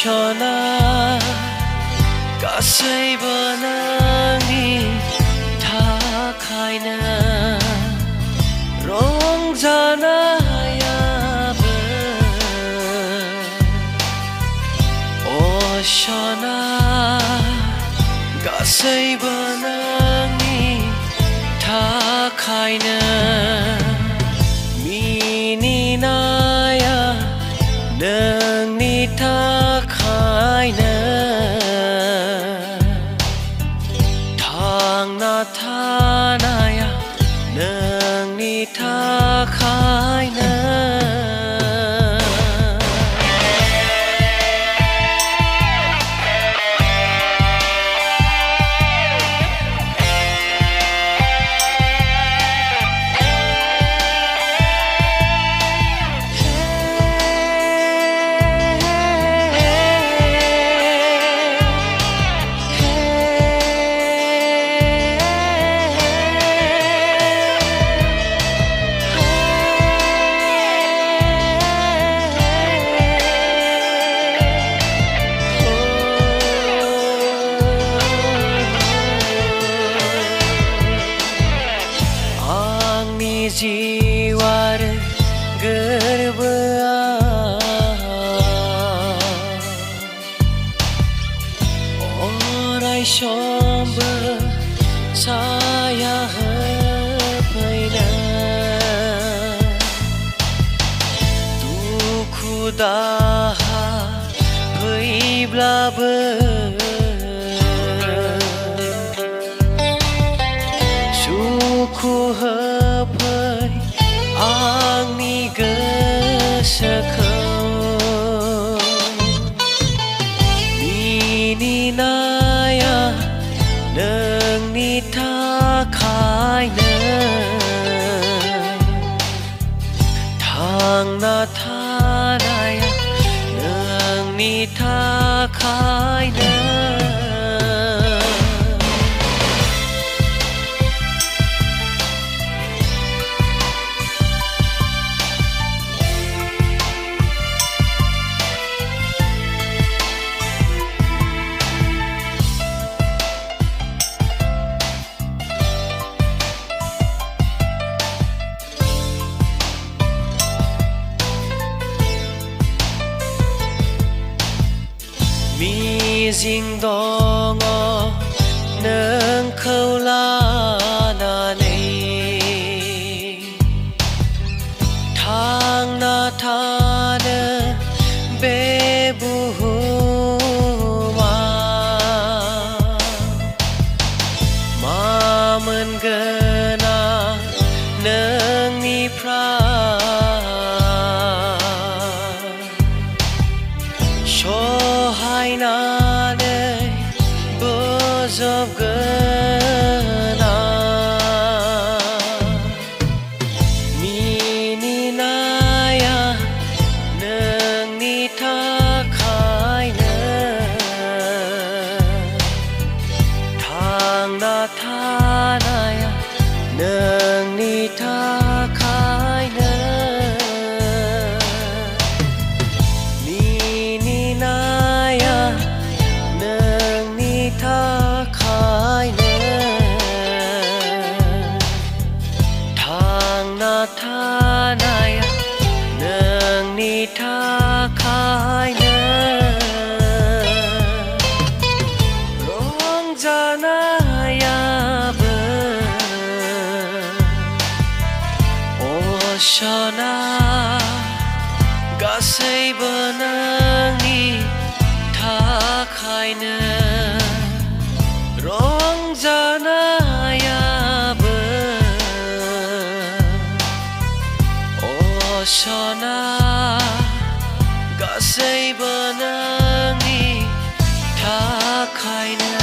शना गासैबो नोंनि थाखायनो रंजानायाबो शना गासैबो नोंनि थाखायनो मिनिनाया नोंनि थाखायनो थांना थानाया नोंनि थाखायनो जिवार गोरबोआ अराय समबो साया होफैनो दुखु दाहा फैब्लाबो सुखु आंनि गोसोखौ मिनिनाया नोंनि थाखायनो थांना थानाया नोंनि थाखायनो मिजिं दङ नोंखौ लानानै थांना थानो बे बुहुमा मा मोनगोन आं नोंनिफ्राय सहायनानै बोजबगोन मिनिनाया नोंनि थाखायनो थांना थानाया नोंनि थाखायनो थांना थानाया नोंनि थाखायनो रंजानायाबो शना गासैबो नोंनि थाखायनो रंजानायाबो शना गासैबो नोंनि थाखायनो